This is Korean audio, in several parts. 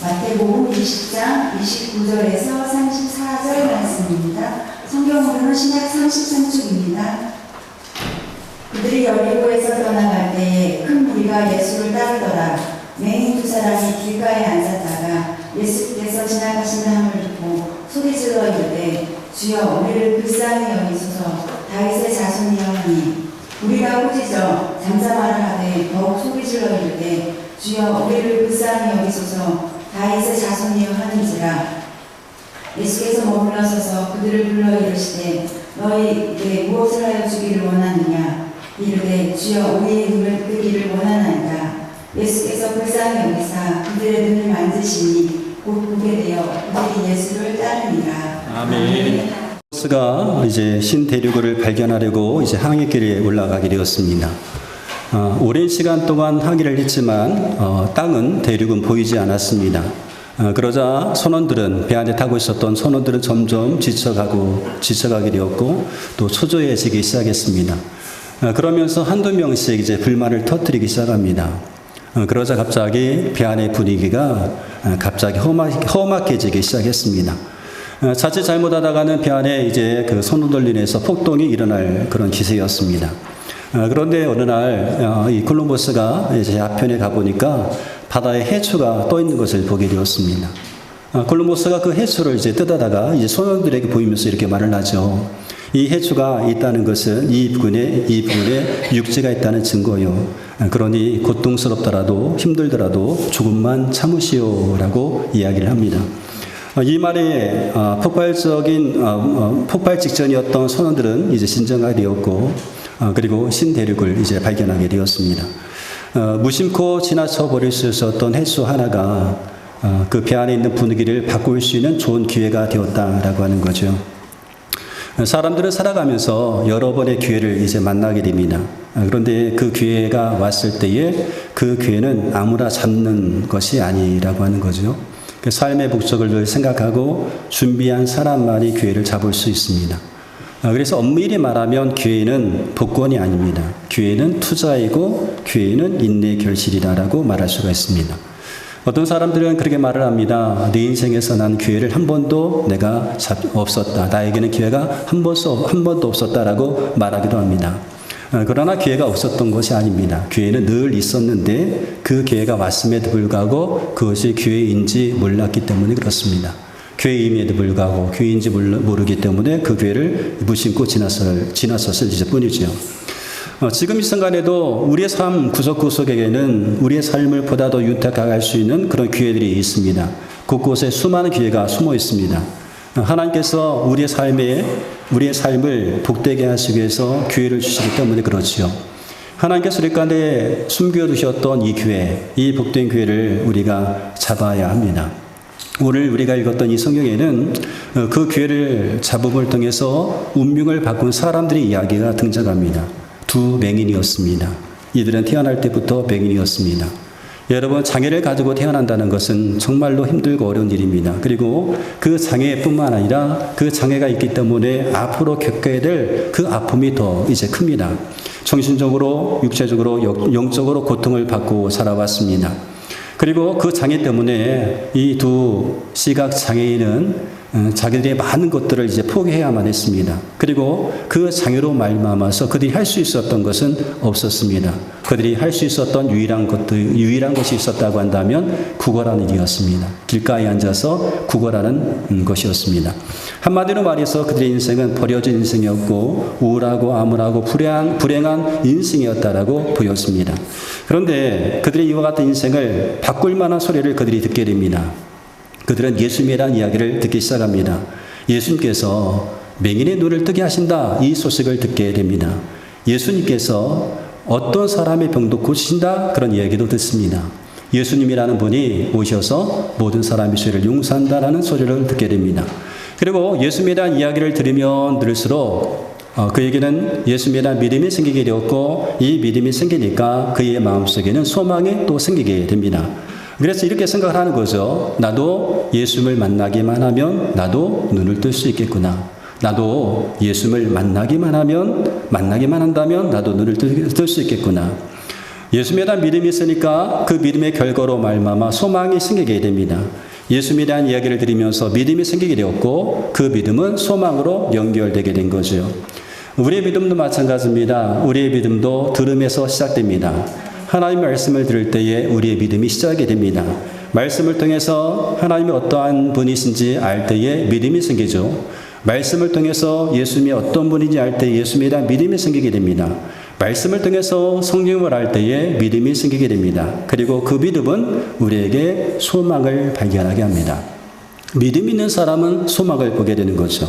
마태복음 20장 29절에서 34절 말씀입니다. 성경으로는 신약 33쪽입니다. 그들이 여리고에서 떠나갈 때에 큰 무리가 예수를 따르더라. 맹인 두 사람이 길가에 앉았다가 예수께서 지나가시는 함을 듣고 소리질러 이르되 주여 우리를 불쌍히 여기소서. 다윗의 자손이여 하니 우리가 꾸짖어 잠잠하라 하되 더욱 소리질러 이르되 주여 우리를 불쌍히 여기소서. 다윗의 자손이여 하는지라. 예수께서 머물러서서 그들을 불러 이르시되 너희에게 무엇을 하여 주기를 원하느냐. 이르되 주여 우리의 눈을 뜨기를 원하나이다. 예수께서 불쌍히 여기사 그들의 눈을 만지시니 곧 보게 되어 그들이 예수를 따르니라. 아멘. 가 이제 신대륙을 발견하려고 이제 항해길에 올라가게 되었습니다. 오랜 시간 동안 항해를 했지만 땅은 대륙은 보이지 않았습니다. 그러자 선원들은 배 안에 타고 있었던 선원들은 점점 지쳐가게 되었고 또 초조해지기 시작했습니다. 그러면서 한두 명씩 이제 불만을 터뜨리기 시작합니다. 그러자 갑자기 배 안의 분위기가 갑자기 험악해지기 시작했습니다. 자칫 잘못하다가는 배 안에 이제 그 선원들 인해서 폭동이 일어날 그런 기세였습니다. 그런데 어느 날 이 콜럼버스가 이제 앞편에 가보니까 바다에 해초가 떠 있는 것을 보게 되었습니다. 콜럼버스가 그 해초를 이제 뜯어다가 이제 선원들에게 보이면서 이렇게 말을 하죠. 이 해초가 있다는 것은 이 부근에 육지가 있다는 증거요. 그러니 고통스럽더라도 힘들더라도 조금만 참으시오라고 이야기를 합니다. 이 말에 폭발 직전이었던 선원들은 이제 진정하게 되었고 그리고 신대륙을 이제 발견하게 되었습니다. 무심코 지나쳐 버릴 수 있었던 해수 하나가 그 배 안에 있는 분위기를 바꿀 수 있는 좋은 기회가 되었다라고 하는 거죠. 사람들은 살아가면서 여러 번의 기회를 이제 만나게 됩니다. 그런데 그 기회가 왔을 때에 그 기회는 아무나 잡는 것이 아니라고 하는 거죠. 그 삶의 목적을 늘 생각하고 준비한 사람만이 기회를 잡을 수 있습니다. 그래서 엄밀히 말하면 기회는 복권이 아닙니다. 기회는 투자이고 기회는 인내의 결실이다라고 말할 수가 있습니다. 어떤 사람들은 그렇게 말을 합니다. 내 인생에서 난 기회를 한 번도 내가 없었다. 나에게는 기회가 한 번도 없었다라고 말하기도 합니다. 그러나 기회가 없었던 것이 아닙니다. 기회는 늘 있었는데 그 기회가 왔음에도 불구하고 그것이 기회인지 몰랐기 때문에 그렇습니다. 기회임에도 불구하고 기회인지 모르기 때문에 그 기회를 무심코 지나섰을 이제 뿐이죠. 지금 이 순간에도 우리의 삶 구석구석에게는 우리의 삶을 보다 더 윤택하게 할 수 있는 그런 기회들이 있습니다. 곳곳에 수많은 기회가 숨어 있습니다. 하나님께서 우리의 삶을 복되게 하시기 위해서 기회를 주시기 때문에 그렇지요. 하나님께서 우리 가운데 숨겨두셨던 이 기회, 이 복된 기회를 우리가 잡아야 합니다. 오늘 우리가 읽었던 이 성경에는 그 기회를 잡음을 통해서 운명을 바꾼 사람들의 이야기가 등장합니다. 두 맹인이었습니다. 이들은 태어날 때부터 맹인이었습니다. 여러분, 장애를 가지고 태어난다는 것은 정말로 힘들고 어려운 일입니다. 그리고 그 장애뿐만 아니라 그 장애가 있기 때문에 앞으로 겪어야 될 그 아픔이 더 이제 큽니다. 정신적으로, 육체적으로, 영적으로 고통을 받고 살아왔습니다. 그리고 그 장애 때문에 이 두 시각 장애인은 자기들의 많은 것들을 이제 포기해야만 했습니다. 그리고 그 장애로 말미암아서 그들이 할 수 있었던 것은 없었습니다. 그들이 할 수 있었던 유일한 것이 있었다고 한다면 국어라는 일이었습니다. 길가에 앉아서 국어라는 것이었습니다. 한마디로 말해서 그들의 인생은 버려진 인생이었고 우울하고 암울하고 불행한 인생이었다라고 보였습니다. 그런데 그들의 이와 같은 인생을 바꿀 만한 소리를 그들이 듣게 됩니다. 그들은 예수님이라는 이야기를 듣기 시작합니다. 예수님께서 맹인의 눈을 뜨게 하신다, 이 소식을 듣게 됩니다. 예수님께서 어떤 사람의 병도 고치신다, 그런 이야기도 듣습니다. 예수님이라는 분이 오셔서 모든 사람의 죄를 용서한다라는 소리를 듣게 됩니다. 그리고 예수님에 대한 이야기를 들으면 들을수록 그에게는 예수님에 대한 믿음이 생기게 되었고 이 믿음이 생기니까 그의 마음속에는 소망이 또 생기게 됩니다. 그래서 이렇게 생각을 하는 거죠. 나도 예수님을 만나기만 하면 나도 눈을 뜰 수 있겠구나. 나도 예수님을 만나기만 한다면 나도 눈을 뜰 수 있겠구나. 예수님에 대한 믿음이 있으니까 그 믿음의 결과로 말미암아 소망이 생기게 됩니다. 예수님에 대한 이야기를 들으면서 믿음이 생기게 되었고 그 믿음은 소망으로 연결되게 된 거죠. 우리의 믿음도 마찬가지입니다. 우리의 믿음도 들음에서 시작됩니다. 하나님의 말씀을 들을 때에 우리의 믿음이 시작이 됩니다. 말씀을 통해서 하나님이 어떠한 분이신지 알 때에 믿음이 생기죠. 말씀을 통해서 예수님이 어떤 분인지 알 때 예수님에 대한 믿음이 생기게 됩니다. 말씀을 통해서 성령을 알 때에 믿음이 생기게 됩니다. 그리고 그 믿음은 우리에게 소망을 발견하게 합니다. 믿음 있는 사람은 소망을 보게 되는 거죠.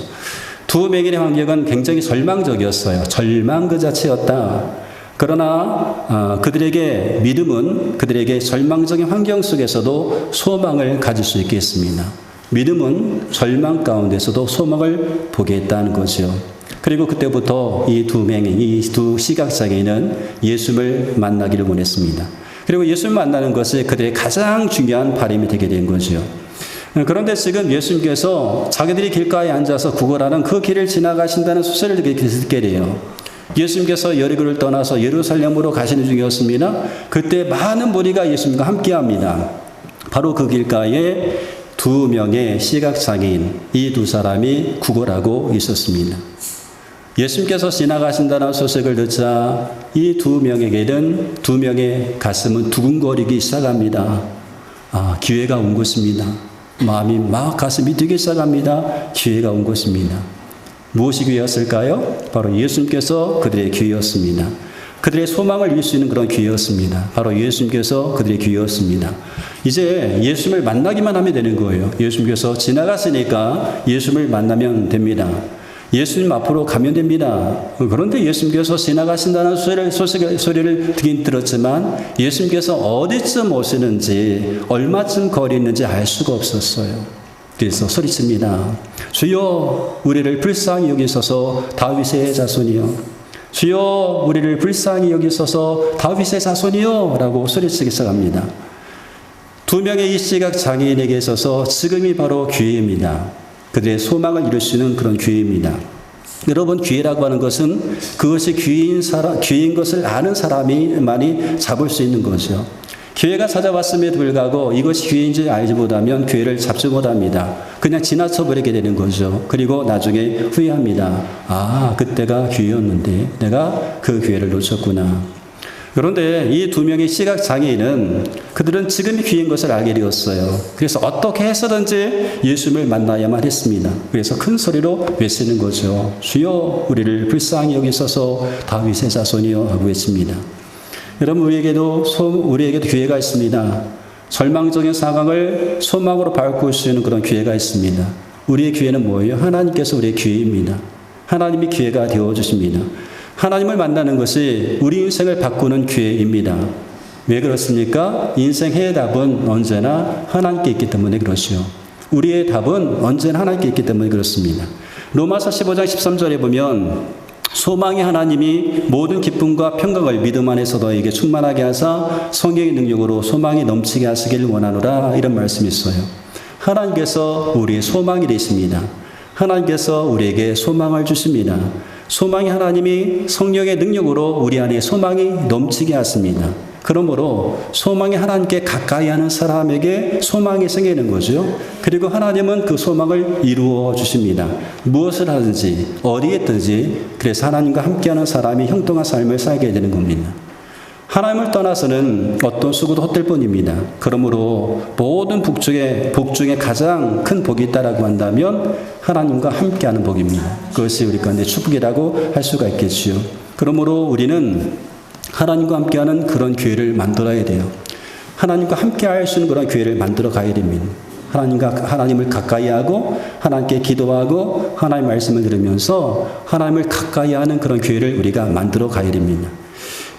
두 맹인의 환경은 굉장히 절망적이었어요. 절망 그 자체였다. 그러나 그들에게 믿음은 그들에게 절망적인 환경 속에서도 소망을 가질 수 있게 했습니다. 믿음은 절망 가운데서도 소망을 보게 했다는 거죠. 그리고 그때부터 이 두 맹인, 이 두 시각장애인은 예수님을 만나기를 원했습니다. 그리고 예수님을 만나는 것이 그들의 가장 중요한 바람이 되게 된 거죠. 그런데 지금 예수님께서 자기들이 길가에 앉아서 구걸하는 그 길을 지나가신다는 소식을 듣게 돼요. 예수님께서 여리고를 떠나서 예루살렘으로 가시는 중이었습니다. 그때 많은 무리가 예수님과 함께합니다. 바로 그 길가에 두 명의 시각장애인, 이 두 사람이 구걸하고 있었습니다. 예수님께서 지나가신다는 소식을 듣자 이 두 명에게는 두 명의 가슴은 두근거리기 시작합니다. 기회가 온 것입니다. 마음이 막 가슴이 뛰기 시작합니다. 기회가 온 것입니다. 무엇이 기회였을까요? 바로 예수님께서 그들의 기회였습니다. 그들의 소망을 이룰 수 있는 그런 기회였습니다. 바로 예수님께서 그들의 기회였습니다. 이제 예수님을 만나기만 하면 되는 거예요. 예수님께서 지나갔으니까 예수님을 만나면 됩니다. 예수님 앞으로 가면 됩니다. 그런데 예수님께서 지나가신다는 소리를 듣긴 들었지만 예수님께서 어디쯤 오시는지 얼마쯤 거리 있는지 알 수가 없었어요. 그래서 소리칩니다. 주여 우리를 불쌍히 여기소서 다윗의 자손이여. 주여 우리를 불쌍히 여기소서 다윗의 자손이여 라고 소리치기 시작합니다. 두 명의 이 시각 장애인에게 있어서 지금이 바로 기회입니다. 그들의 소망을 이룰 수 있는 그런 기회입니다. 여러분, 기회라고 하는 것은 그것이 기회인 것을 아는 사람이만이 잡을 수 있는 거죠. 기회가 찾아왔음에도 불구하고 이것이 기회인지 알지 못하면 기회를 잡지 못합니다. 그냥 지나쳐버리게 되는 거죠. 그리고 나중에 후회합니다. 그때가 기회였는데 내가 그 기회를 놓쳤구나. 그런데 이 두 명의 시각장애인은 그들은 지금이 기회인 것을 알게 되었어요. 그래서 어떻게 해서든지 예수님을 만나야만 했습니다. 그래서 큰 소리로 외치는 거죠. 주여 우리를 불쌍히 여기소서 다윗의 자손이여 하고 외칩니다. 여러분, 우리에게도 기회가 있습니다. 절망적인 상황을 소망으로 바꿀 수 있는 그런 기회가 있습니다. 우리의 기회는 뭐예요? 하나님께서 우리의 기회입니다. 하나님이 기회가 되어주십니다. 하나님을 만나는 것이 우리 인생을 바꾸는 기회입니다. 왜 그렇습니까? 인생의 답은 언제나 하나님께 있기 때문에 그렇죠. 우리의 답은 언제나 하나님께 있기 때문에 그렇습니다. 로마서 15장 13절에 보면 소망의 하나님이 모든 기쁨과 평강을 믿음 안에서 너에게 충만하게 하사 성령의 능력으로 소망이 넘치게 하시기를 원하노라, 이런 말씀이 있어요. 하나님께서 우리의 소망이 되십니다. 하나님께서 우리에게 소망을 주십니다. 소망의 하나님이 성령의 능력으로 우리 안에 소망이 넘치게 하십니다. 그러므로 소망이 하나님께 가까이 하는 사람에게 소망이 생기는 거죠. 그리고 하나님은 그 소망을 이루어 주십니다. 무엇을 하든지 어디에 있든지. 그래서 하나님과 함께하는 사람이 형통한 삶을 살게 되는 겁니다. 하나님을 떠나서는 어떤 수고도 헛될 뿐입니다. 그러므로 모든 복 중에 가장 큰 복이 있다라고 한다면 하나님과 함께하는 복입니다. 그것이 우리 가운데 축복이라고 할 수가 있겠지요. 그러므로 우리는 하나님과 함께하는 그런 기회를 만들어야 돼요. 하나님과 함께할 수 있는 그런 기회를 만들어 가야 됩니다. 하나님을 가까이 하고 하나님께 기도하고 하나님의 말씀을 들으면서 하나님을 가까이 하는 그런 기회를 우리가 만들어 가야 됩니다.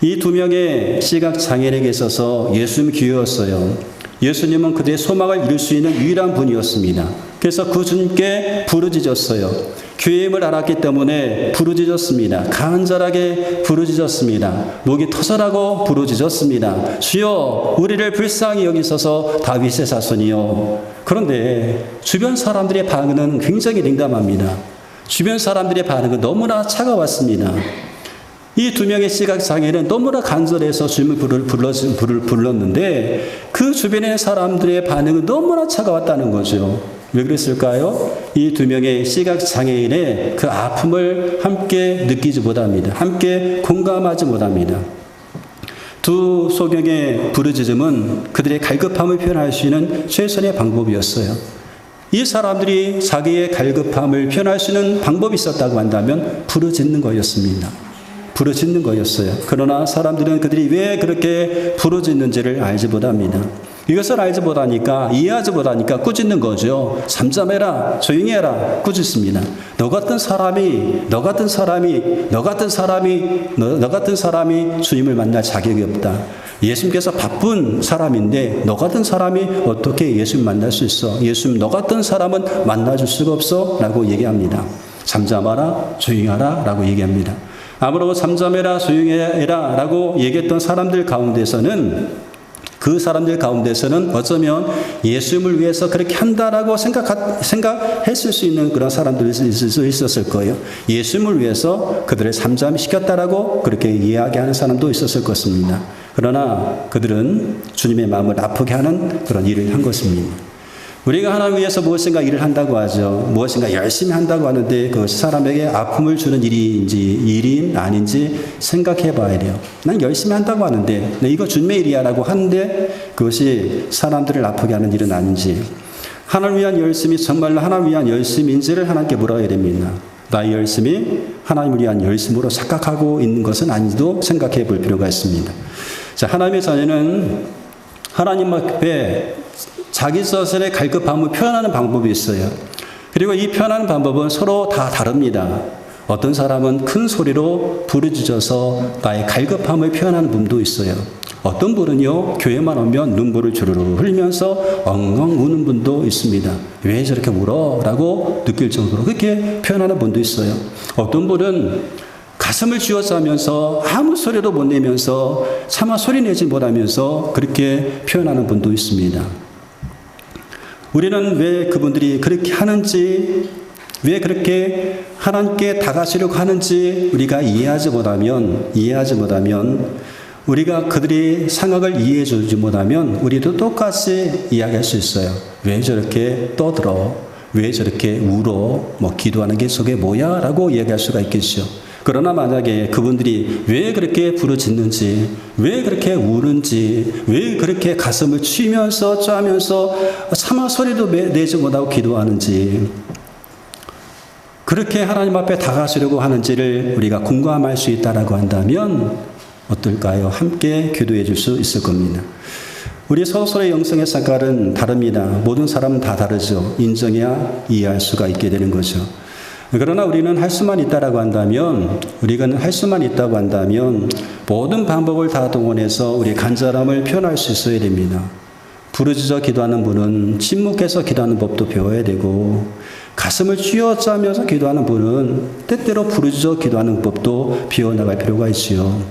이 두 명의 시각장애인에게 있어서 예수님이 기회였어요. 예수님은 그들의 소망을 이룰 수 있는 유일한 분이었습니다. 그래서 그 주님께 부르짖었어요. 기회임을 알았기 때문에 부르짖었습니다. 간절하게 부르짖었습니다. 목이 터져라고 부르짖었습니다. 주여 우리를 불쌍히 여기소서 다윗의 자손이여. 그런데 주변 사람들의 반응은 굉장히 냉담합니다. 주변 사람들의 반응은 너무나 차가웠습니다. 이 두 명의 시각장애인은 너무나 간절해서 주님을 불렀는데 그 주변의 사람들의 반응은 너무나 차가웠다는 거죠. 왜 그랬을까요? 이 두 명의 시각장애인의 그 아픔을 함께 느끼지 못합니다. 함께 공감하지 못합니다. 두 소경의 부르짖음은 그들의 갈급함을 표현할 수 있는 최선의 방법이었어요. 이 사람들이 자기의 갈급함을 표현할 수 있는 방법이 있었다고 한다면 부르짖는 거였습니다. 부르짖는 거였어요. 그러나 사람들은 그들이 왜 그렇게 부르짖는지를 알지 못합니다. 이것을 알지 못하니까, 이해하지 못하니까 꾸짖는 거죠. 잠잠해라, 조용히 해라, 꾸짖습니다. 너 같은 사람이 주님을 만날 자격이 없다. 예수님께서 바쁜 사람인데 너 같은 사람이 어떻게 예수님 만날 수 있어? 예수님 너 같은 사람은 만나줄 수가 없어? 라고 얘기합니다. 잠잠하라, 조용히 하라 라고 얘기합니다. 아무로 잠잠해라, 조용히 해라 라고 얘기했던 사람들 가운데서는 어쩌면 예수님을 위해서 그렇게 한다라고 생각했을 수 있는 그런 사람들이 있었을 거예요. 예수님을 위해서 그들을 잠잠히 시켰다라고 그렇게 이야기하는 사람도 있었을 것입니다. 그러나 그들은 주님의 마음을 아프게 하는 그런 일을 한 것입니다. 우리가 하나님 위해서 무엇인가 일을 한다고 하죠. 무엇인가 열심히 한다고 하는데 그것이 사람에게 아픔을 주는 일인 아닌지 생각해 봐야 돼요. 난 열심히 한다고 하는데 이거 주님의 일이야 라고 하는데 그것이 사람들을 아프게 하는 일은 아닌지, 하나님을 위한 열심이 정말로 하나님을 위한 열심인지를 하나님께 물어야 됩니다. 나의 열심이 하나님을 위한 열심으로 착각하고 있는 것은 아닌지도 생각해 볼 필요가 있습니다. 자, 하나님의 자녀는 하나님 앞에 자기 자신의 갈급함을 표현하는 방법이 있어요. 그리고 이 표현하는 방법은 서로 다 다릅니다. 어떤 사람은 큰 소리로 부르짖어서 나의 갈급함을 표현하는 분도 있어요. 어떤 분은요, 교회만 오면 눈물을 주르르 흘리면서 엉엉 우는 분도 있습니다. 왜 저렇게 울어? 라고 느낄 정도로 그렇게 표현하는 분도 있어요. 어떤 분은 가슴을 쥐어짜면서 아무 소리도 못 내면서 차마 소리 내지 못하면서 그렇게 표현하는 분도 있습니다. 우리는 왜 그분들이 그렇게 하는지, 왜 그렇게 하나님께 다가가시려고 하는지 우리가 이해하지 못하면, 우리가 그들의 상황을 이해해 주지 못하면 우리도 똑같이 이야기할 수 있어요. 왜 저렇게 떠들어? 왜 저렇게 울어? 기도하는 게 저게 뭐야? 라고 이야기할 수가 있겠죠. 그러나 만약에 그분들이 왜 그렇게 부르짖는지, 왜 그렇게 우는지, 왜 그렇게 가슴을 치면서 짜면서 차마 소리도 내지 못하고 기도하는지, 그렇게 하나님 앞에 다가가시려고 하는지를 우리가 공감할 수 있다라고 한다면 어떨까요? 함께 기도해 줄 수 있을 겁니다. 우리 서로의 영성의 색깔은 다릅니다. 모든 사람은 다 다르죠. 인정해야 이해할 수가 있게 되는 거죠. 그러나 우리는 할 수만 있다고 한다면 모든 방법을 다 동원해서 우리의 간절함을 표현할 수 있어야 됩니다. 부르짖어 기도하는 분은 침묵해서 기도하는 법도 배워야 되고, 가슴을 쥐어짜면서 기도하는 분은 때때로 부르짖어 기도하는 법도 배워나갈 필요가 있지요.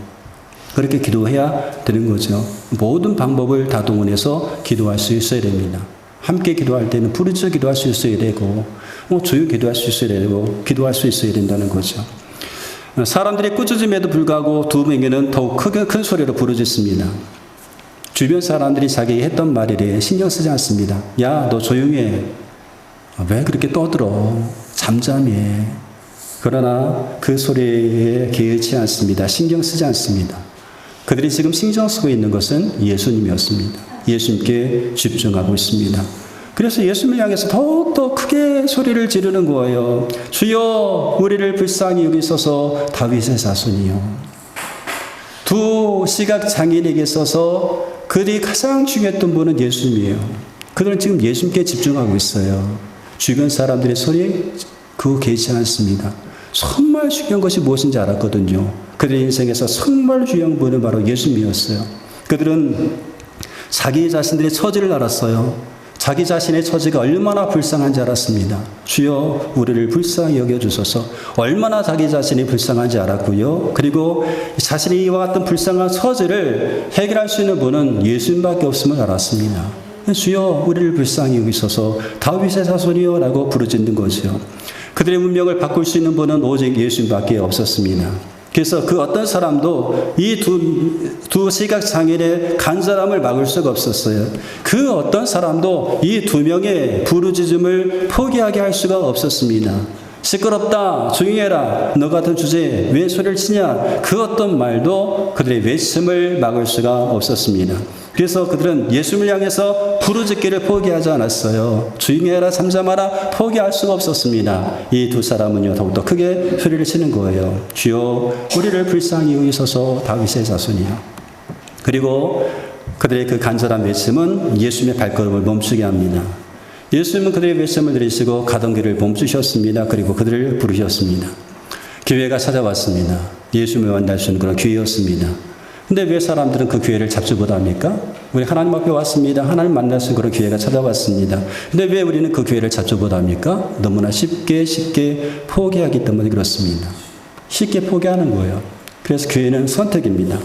그렇게 기도해야 되는 거죠. 모든 방법을 다 동원해서 기도할 수 있어야 됩니다. 함께 기도할 때는 부르짖어 기도할 수 있어야 되고, 조용히 기도할 수 있어야 되고, 기도할 수 있어야 된다는 거죠. 사람들이 꾸짖음에도 불구하고 두 명에는 더욱 큰 소리로 부르짖습니다. 주변 사람들이 자기에게 했던 말에 신경 쓰지 않습니다. 야, 너 조용히 해. 왜 그렇게 떠들어? 잠잠해. 그러나 그 소리에 개의치 않습니다. 신경 쓰지 않습니다. 그들이 지금 신경 쓰고 있는 것은 예수님이었습니다. 예수님께 집중하고 있습니다. 그래서 예수님을 향해서 더욱더 크게 소리를 지르는 거예요. 주여, 우리를 불쌍히 여기소서, 다윗의 자손이요. 두 시각장애인에게 있어서 그들이 가장 중요했던 분은 예수님이에요. 그들은 지금 예수님께 집중하고 있어요. 주변 사람들의 소리 그거 개의치 않습니다. 정말 중요한 것이 무엇인지 알았거든요. 그들의 인생에서 정말 중요한 분은 바로 예수님이었어요. 그들은 자기 자신들의 처지를 알았어요. 자기 자신의 처지가 얼마나 불쌍한지 알았습니다. 주여, 우리를 불쌍히 여겨주소서. 얼마나 자기 자신이 불쌍한지 알았고요. 그리고 자신이 이와 같은 불쌍한 처지를 해결할 수 있는 분은 예수님밖에 없음을 알았습니다. 주여, 우리를 불쌍히 여기소서, 다윗의 자손이여 라고 부르짖는 거죠. 그들의 운명을 바꿀 수 있는 분은 오직 예수님밖에 없었습니다. 그래서 그 어떤 사람도 이 두 시각장애인의 간절함을 막을 수가 없었어요. 그 어떤 사람도 이 두 명의 부르짖음을 포기하게 할 수가 없었습니다. 시끄럽다, 조용히 해라, 너 같은 주제에 왜 소리를 치냐, 그 어떤 말도 그들의 외침을 막을 수가 없었습니다. 그래서 그들은 예수님을 향해서 부르짖기를 포기하지 않았어요. 조용히 해라, 잠잠하라, 포기할 수가 없었습니다. 이 두 사람은요, 더욱더 크게 소리를 치는 거예요. 주여, 우리를 불쌍히 여기소서, 다윗의 자손이요. 그리고 그들의 그 간절한 외침은 예수님의 발걸음을 멈추게 합니다. 예수님은 그들의 외침을 들으시고 가던 길을 멈추셨습니다. 그리고 그들을 부르셨습니다. 기회가 찾아왔습니다. 예수님을 만날 수 있는 그런 기회였습니다. 근데 왜 사람들은 그 기회를 잡지 못합니까? 우리 하나님 앞에 왔습니다. 하나님 만날 수 있는 그런 기회가 찾아왔습니다. 근데 왜 우리는 그 기회를 잡지 못합니까? 너무나 쉽게 포기하기 때문에 그렇습니다. 쉽게 포기하는 거예요. 그래서 기회는 선택입니다.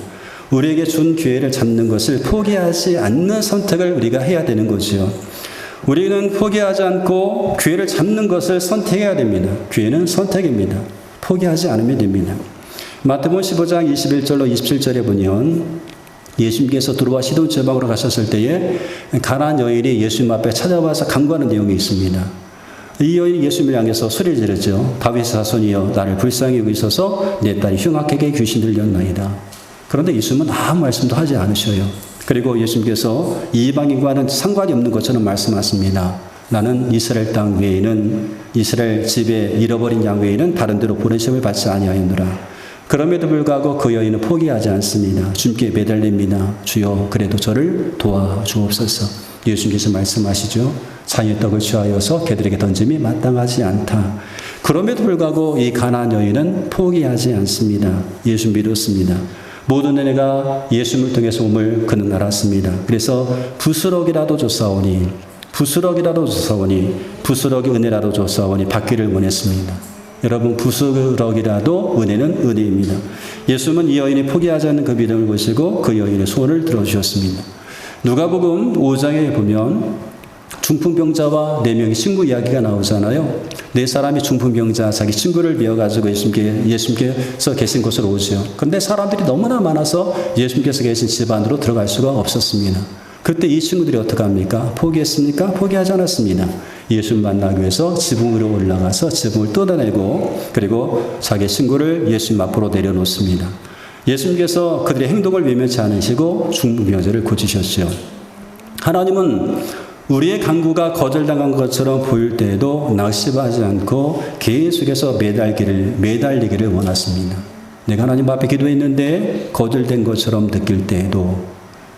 우리에게 준 기회를 잡는 것을 포기하지 않는 선택을 우리가 해야 되는 거죠. 우리는 포기하지 않고 기회를 잡는 것을 선택해야 됩니다. 기회는 선택입니다. 포기하지 않으면 됩니다. 마태복음 15장 21절로 27절에 보면 예수님께서 두로와 시돈 지방으로 가셨을 때에 가나안 여인이 예수님 앞에 찾아와서 간구하는 내용이 있습니다. 이 여인이 예수님을 향해서 소리를 지르죠. 다윗의 자손이여 나를 불쌍히 여기소서 내 딸이 흉악하게 귀신 들렸나이다. 그런데 예수님은 아무 말씀도 하지 않으셔요. 그리고 예수님께서 이방인과는 상관이 없는 것처럼 말씀하십니다. 나는 이스라엘 땅 외에는 이스라엘 집에 잃어버린 양 외에는 다른 데로 보내심을 받지 아니하였노라. 그럼에도 불구하고 그 여인은 포기하지 않습니다. 주님께 매달립니다. 주여 그래도 저를 도와주옵소서. 예수님께서 말씀하시죠. 자녀의 떡을 취하여서 개들에게 던짐이 마땅하지 않다. 그럼에도 불구하고 이 가나안 여인은 포기하지 않습니다. 예수 믿었습니다. 모든 은혜가 예수님을 통해서 옴을 그는 알았습니다. 그래서 부스럭이라도 줬사오니 부스럭이 은혜라도 줬사오니 받기를 원했습니다. 여러분 부스럭이라도 은혜는 은혜입니다. 예수님은 이 여인이 포기하지 않는 그 믿음을 보시고 그 여인의 소원을 들어주셨습니다. 누가복음 5장에 보면 중풍병자와 4명의 친구 이야기가 나오잖아요. 4사람이 중풍병자 자기 친구를 비워가지고 예수님께서 계신 곳으로 오죠. 그런데 사람들이 너무나 많아서 예수님께서 계신 집 안으로 들어갈 수가 없었습니다. 그때 이 친구들이 어떻게 합니까? 포기했습니까? 포기하지 않았습니다. 예수님 만나기 위해서 지붕 위로 올라가서 지붕을 뜯어내고 그리고 자기 친구를 예수님 앞으로 내려놓습니다. 예수님께서 그들의 행동을 외면치 않으시고 중풍병자를 고치셨죠. 하나님은 우리의 간구가 거절당한 것처럼 보일 때에도 낙심하지 않고 계속해서 매달리기를 원하십니다. 내가 하나님 앞에 기도했는데 거절된 것처럼 느낄 때에도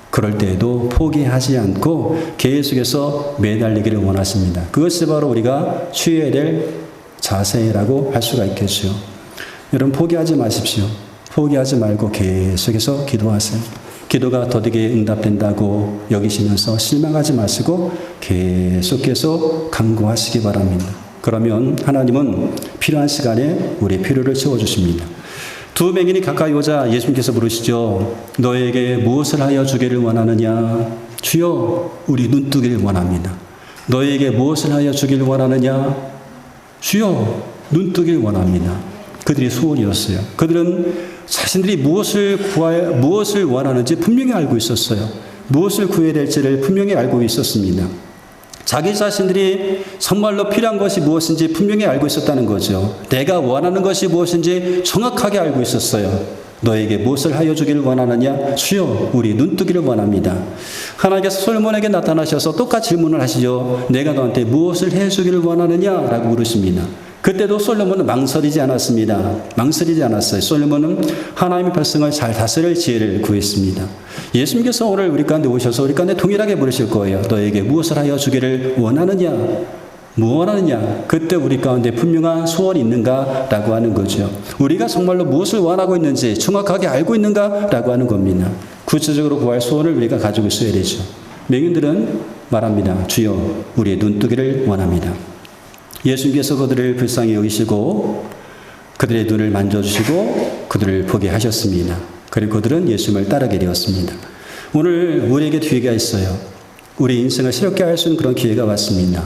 그럴 때에도 포기하지 않고 계속해서 매달리기를 원하십니다. 그것이 바로 우리가 취해야 될 자세라고 할 수가 있겠죠. 여러분 포기하지 마십시오. 포기하지 말고 계속해서 기도하세요. 기도가 더디게 응답된다고 여기시면서 실망하지 마시고 계속 간구하시기 바랍니다. 그러면 하나님은 필요한 시간에 우리의 필요를 채워주십니다. 두 맹인이 가까이 오자 예수님께서 물으시죠. 너에게 무엇을 하여 주기를 원하느냐? 주여 우리 눈뜨기를 원합니다. 너에게 무엇을 하여 주기를 원하느냐? 주여 눈뜨기를 원합니다. 그들의 소원이었어요. 그들은 자신들이 무엇을 원하는지 분명히 알고 있었어요. 무엇을 구해야 될지를 분명히 알고 있었습니다. 자기 자신들이 정말로 필요한 것이 무엇인지 분명히 알고 있었다는 거죠. 내가 원하는 것이 무엇인지 정확하게 알고 있었어요. 너에게 무엇을 하여 주기를 원하느냐? 주여 우리 눈뜨기를 원합니다. 하나님께서 솔로몬에게 나타나셔서 똑같이 질문을 하시죠. 내가 너한테 무엇을 해주기를 원하느냐? 라고 물으십니다. 그때도 솔로몬은 망설이지 않았습니다. 망설이지 않았어요. 솔로몬은 하나님의 백성을 잘 다스릴 지혜를 구했습니다. 예수님께서 오늘 우리 가운데 오셔서 우리 가운데 동일하게 물으실 거예요. 너에게 무엇을 하여 주기를 원하느냐? 뭐 원하느냐? 그때 우리 가운데 분명한 소원이 있는가라고 하는 거죠. 우리가 정말로 무엇을 원하고 있는지 정확하게 알고 있는가라고 하는 겁니다. 구체적으로 구할 소원을 우리가 가지고 있어야 되죠. 맹인들은 말합니다. 주여 우리의 눈뜨기를 원합니다. 예수님께서 그들을 불쌍히 여기시고 그들의 눈을 만져주시고 그들을 보게 하셨습니다. 그리고 그들은 예수님을 따르게 되었습니다. 오늘 우리에게 기회가 있어요. 우리 인생을 새롭게 할 수 있는 그런 기회가 왔습니다.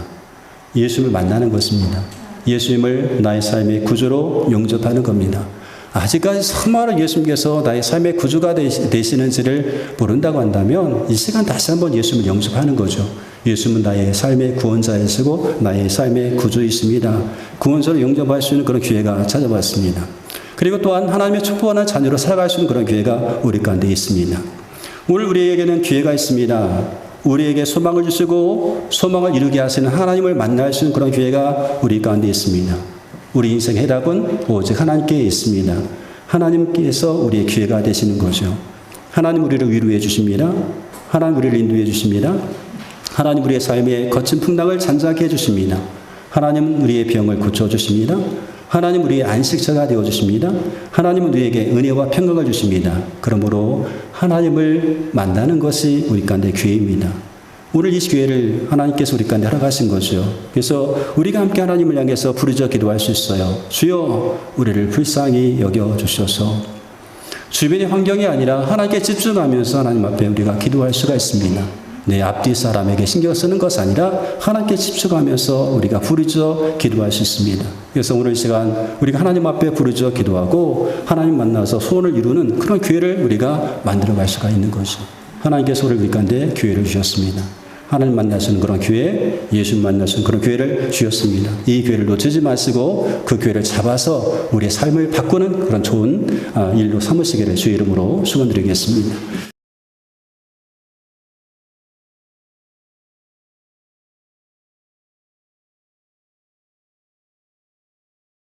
예수님을 만나는 것입니다. 예수님을 나의 삶의 구주로 영접하는 겁니다. 아직까지 정말로 예수님께서 나의 삶의 구주가 되시는지를 모른다고 한다면 이 시간 다시 한번 예수님을 영접하는 거죠. 예수님은 나의 삶의 구원자이시고 나의 삶의 구주이십니다. 구원자로 영접할 수 있는 그런 기회가 찾아왔습니다. 그리고 또한 하나님의 축복하는 자녀로 살아갈 수 있는 그런 기회가 우리 가운데 있습니다. 오늘 우리에게는 기회가 있습니다. 우리에게 소망을 주시고 소망을 이루게 하시는 하나님을 만날 수 있는 그런 기회가 우리 가운데 있습니다. 우리 인생 해답은 오직 하나님께 있습니다. 하나님께서 우리의 기회가 되시는 거죠. 하나님 우리를 위로해 주십니다. 하나님 우리를 인도해 주십니다. 하나님 우리의 삶의 거친 풍랑을 잔잔하게 해주십니다. 하나님은 우리의 병을 고쳐주십니다. 하나님 우리의 안식처가 되어주십니다. 하나님은 우리에게 은혜와 평강을 주십니다. 그러므로 하나님을 만나는 것이 우리 가운데 기회입니다. 오늘 이 기회를 하나님께서 우리 가운데 허락하신 거죠. 그래서 우리가 함께 하나님을 향해서 부르짖어 기도할 수 있어요. 주여 우리를 불쌍히 여겨주셔서 주변의 환경이 아니라 하나님께 집중하면서 하나님 앞에 우리가 기도할 수가 있습니다. 내 앞뒤 사람에게 신경 쓰는 것이 아니라 하나님께 집중하면서 우리가 부르짖어 기도할 수 있습니다. 그래서 오늘 이 시간 우리가 하나님 앞에 부르짖어 기도하고 하나님 만나서 소원을 이루는 그런 기회를 우리가 만들어갈 수가 있는 거죠. 하나님께서 우리 가운데 기회를 주셨습니다. 하나님 만나시는 그런 기회, 예수 만나시는 그런 기회를 주셨습니다. 이 기회를 놓치지 마시고 그 기회를 잡아서 우리의 삶을 바꾸는 그런 좋은 일로 삼으시기를 주의 이름으로 축원드리겠습니다.